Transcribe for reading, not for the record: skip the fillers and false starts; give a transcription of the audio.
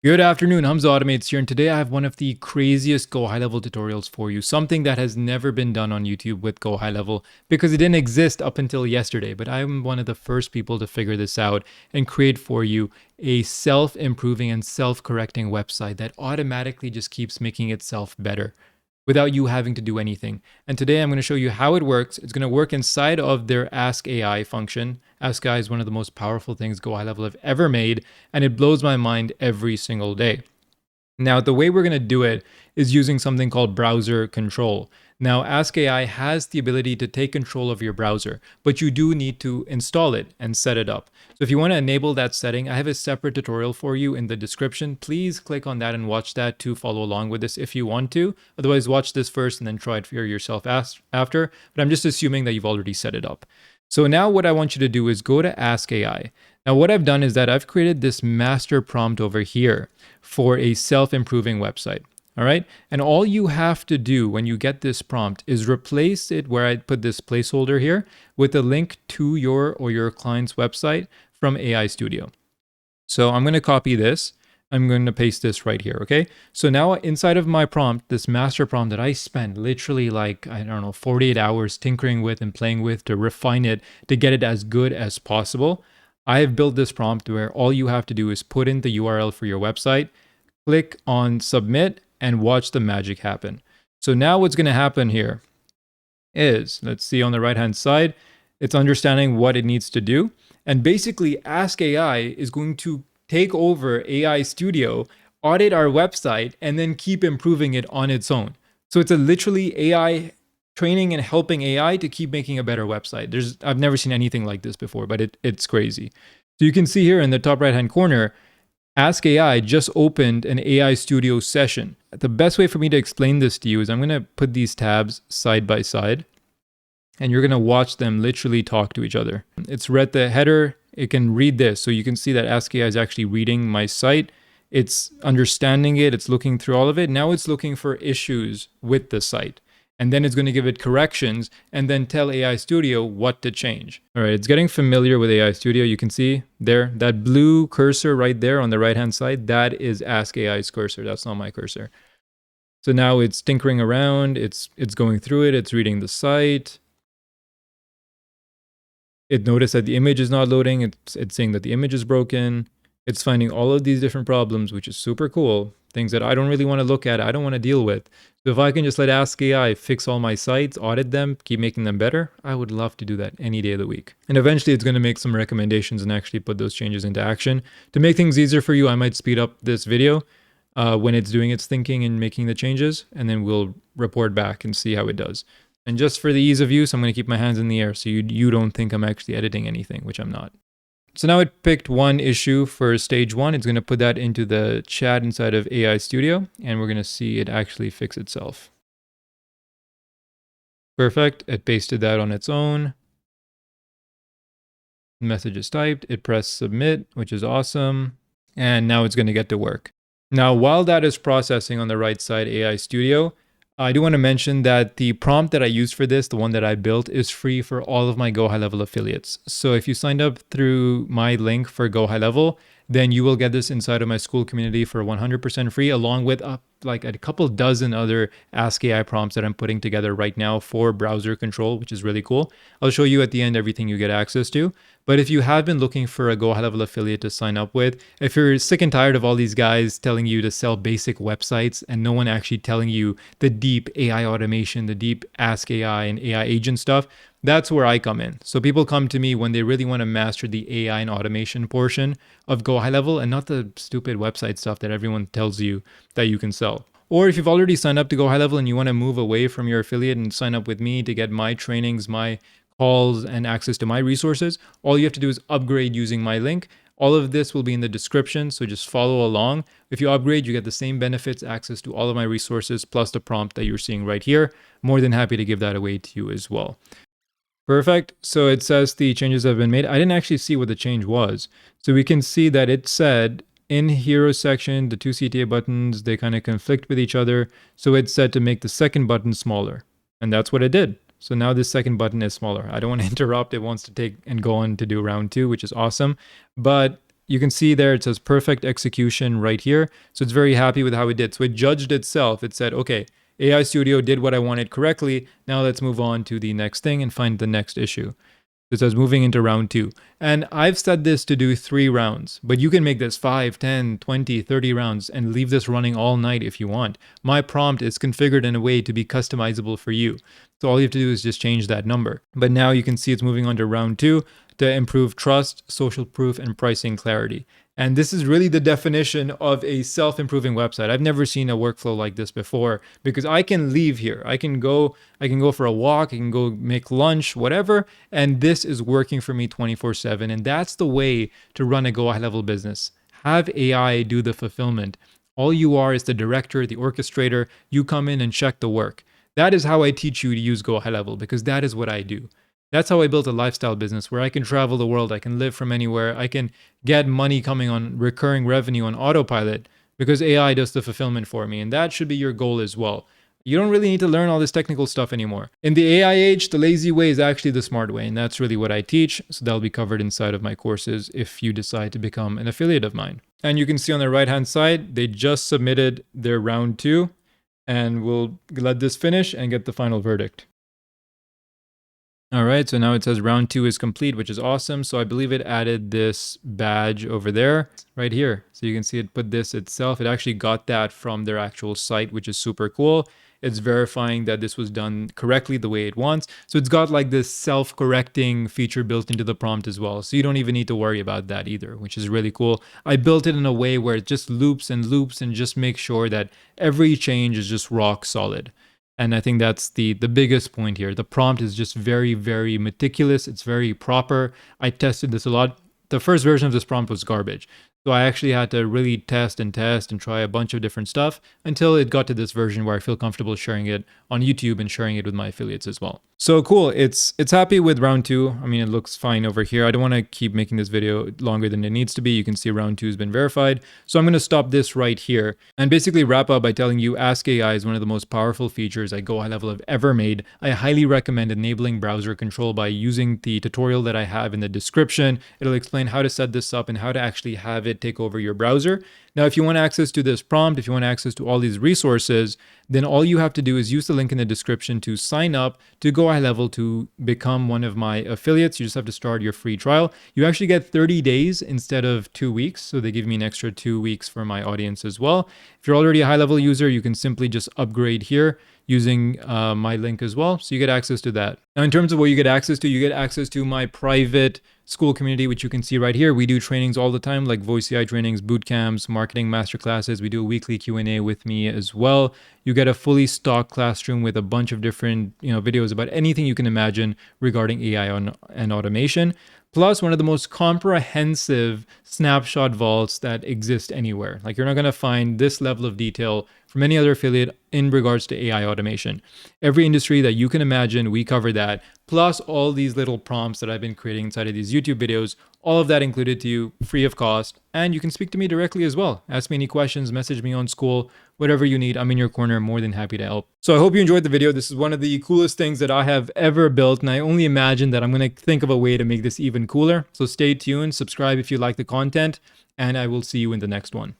Good afternoon, Hamza Automates here, and today I have one of the craziest Go High Level tutorials for you, something that has never been done on YouTube with Go High Level because it didn't exist up until yesterday, but I'm one of the first people to figure this out and create for you a self-improving and self-correcting website that automatically just keeps making itself better without you having to do anything. And today I'm going to show you how it works. It's going to work inside of their Ask AI function. Ask AI is one of the most powerful things Go High Level have ever made, and it blows my mind every single day. Now, the way we're going to do it is using something called browser control. Now, Ask AI has the ability to take control of your browser, but you do need to install it and set it up. So if you want to enable that setting, I have a separate tutorial for you in the description. Please click on that and watch that to follow along with this if you want to. Otherwise, watch this first and then try it for yourself after. But I'm just assuming that you've already set it up. So now what I want you to do is go to Ask AI. Now what I've done is that I've created this master prompt over here for a self-improving website. All right. And all you have to do when you get this prompt is replace it where I put this placeholder here with a link to your or your client's website from AI Studio. So I'm going to copy this. I'm going to paste this right here. Okay. So now inside of my prompt, this master prompt that I spent literally like, I don't know, 48 hours tinkering with and playing with to refine it to get it as good as possible. I have built this prompt where all you have to do is put in the URL for your website, click on submit, and watch the magic happen. So now what's going to happen here is, let's see on the right hand side, it's understanding what it needs to do. And basically Ask AI is going to take over AI Studio, audit our website, and then keep improving it on its own. So it's a literally AI training and helping AI to keep making a better website. I've never seen anything like this before, but it's crazy. So you can see here in the top right hand corner, Ask AI just opened an AI Studio session. The best way for me to explain this to you is I'm going to put these tabs side by side, and you're going to watch them literally talk to each other. It's read the header. It can read this. So you can see that Ask AI is actually reading my site. It's understanding it. It's looking through all of it. Now it's looking for issues with the site. And then it's going to give it corrections and then tell AI Studio what to change. All right, it's getting familiar with AI Studio. You can see there, that blue cursor right there on the right-hand side, that is Ask AI's cursor. That's not my cursor. So now it's tinkering around. It's going through it. It's reading the site. It noticed that the image is not loading. It's saying that the image is broken. It's finding all of these different problems, which is super cool. Things that I don't really want to look at, I don't want to deal with. So if I can just let Ask AI fix all my sites, audit them, keep making them better, I would love to do that any day of the week. And eventually it's going to make some recommendations and actually put those changes into action. To make things easier for you, I might speed up this video when it's doing its thinking and making the changes, and then we'll report back and see how it does. And just for the ease of use, I'm going to keep my hands in the air so you don't think I'm actually editing anything, which I'm not. So now it picked one issue for stage 1. It's going to put that into the chat inside of AI Studio, and we're going to see it actually fix itself. Perfect. It pasted that on its own. The message is typed. It pressed submit, which is awesome. And now it's going to get to work. Now, while that is processing on the right side, AI Studio, I do want to mention that the prompt that I used for this, the one that I built, is free for all of my Go High Level affiliates. So if you signed up through my link for Go High Level, then you will get this inside of my school community for 100% free, along with like a couple dozen other Ask AI prompts that I'm putting together right now for browser control, which is really cool. I'll show you at the end everything you get access to. But if you have been looking for a Go High Level affiliate to sign up with, if you're sick and tired of all these guys telling you to sell basic websites and no one actually telling you the deep AI automation, the deep Ask AI and AI agent stuff, that's where I come in. So people come to me when they really want to master the AI and automation portion of Go High Level and not the stupid website stuff that everyone tells you that you can sell. Or if you've already signed up to Go High Level and you want to move away from your affiliate and sign up with me to get my trainings, my calls, and access to my resources, all you have to do is upgrade using my link. All of this will be in the description, so just follow along. If you upgrade, you get the same benefits, access to all of my resources, plus the prompt that you're seeing right here. More than happy to give that away to you as well. Perfect. So it says the changes have been made. I didn't actually see what the change was. So we can see that it said in hero section, the two CTA buttons, they kind of conflict with each other. So it's said to make the second button smaller. And that's what it did. So now this second button is smaller. I don't want to interrupt. It wants to take and go on to do round 2, which is awesome. But you can see there it says perfect execution right here. So it's very happy with how it did. So it judged itself. It said, okay, AI Studio did what I wanted correctly. Now let's move on to the next thing and find the next issue. It says moving into round 2. And I've set this to do 3 rounds, but you can make this 5, 10, 20, 30 rounds and leave this running all night if you want. My prompt is configured in a way to be customizable for you. So all you have to do is just change that number. But now you can see it's moving on to round 2 to improve trust, social proof, and pricing clarity. And this is really the definition of a self-improving website. I've never seen a workflow like this before because I can leave here. I can go for a walk, I can go make lunch, whatever, and this is working for me 24/7. And that's the way to run a Go High Level business. Have AI do the fulfillment. All you are is the director, the orchestrator. You come in and check the work. That is how I teach you to use Go High Level because that is what I do. That's how I built a lifestyle business where I can travel the world, I can live from anywhere, I can get money coming on recurring revenue on autopilot because AI does the fulfillment for me. And that should be your goal as well. You don't really need to learn all this technical stuff anymore. In the AI age, the lazy way is actually the smart way. And that's really what I teach. So that'll be covered inside of my courses if you decide to become an affiliate of mine. And you can see on the right-hand side, they just submitted their round 2 and we'll let this finish and get the final verdict. All right, so now it says round 2 is complete, which is awesome. So I believe it added this badge over there, right here. So you can see it put this itself. It actually got that from their actual site, which is super cool. It's verifying that this was done correctly the way it wants. So it's got like this self-correcting feature built into the prompt as well. So you don't even need to worry about that either, which is really cool. I built it in a way where it just loops and loops and just makes sure that every change is just rock solid. And I think that's the biggest point here. The prompt is just very, very meticulous. It's very proper. I tested this a lot. The first version of this prompt was garbage. So I actually had to really test and try a bunch of different stuff until it got to this version where I feel comfortable sharing it on YouTube and sharing it with my affiliates as well. So cool. It's happy with round 2. I mean, it looks fine over here. I don't want to keep making this video longer than it needs to be. You can see round 2 has been verified. So I'm going to stop this right here and basically wrap up by telling you Ask AI is one of the most powerful features at Go High Level have ever made. I highly recommend enabling browser control by using the tutorial that I have in the description. It'll explain how to set this up and how to actually have it take over your browser. Now, if you want access to this prompt, if you want access to all these resources, then all you have to do is use the link in the description to sign up to Go High Level to become one of my affiliates. You just have to start your free trial. You actually get 30 days instead of 2 weeks. So they give me an extra 2 weeks for my audience as well. If you're already a high level user, you can simply just upgrade here using my link as well. So you get access to that. Now, in terms of what you get access to my private school community, which you can see right here. We do trainings all the time, like voice AI trainings, boot camps, marketing masterclasses. We do a weekly Q&A with me as well. You get a fully stocked classroom with a bunch of different videos about anything you can imagine regarding AI and automation. Plus one of the most comprehensive snapshot vaults that exist anywhere. Like you're not going to find this level of detail from any other affiliate in regards to AI automation. Every industry that you can imagine, we cover that. Plus all these little prompts that I've been creating inside of these YouTube videos, all of that included to you free of cost. And you can speak to me directly as well. Ask me any questions, message me on School, whatever you need. I'm in your corner, more than happy to help. So I hope you enjoyed the video. This is one of the coolest things that I have ever built. And I only imagine that I'm going to think of a way to make this even cooler. So stay tuned, subscribe if you like the content, and I will see you in the next one.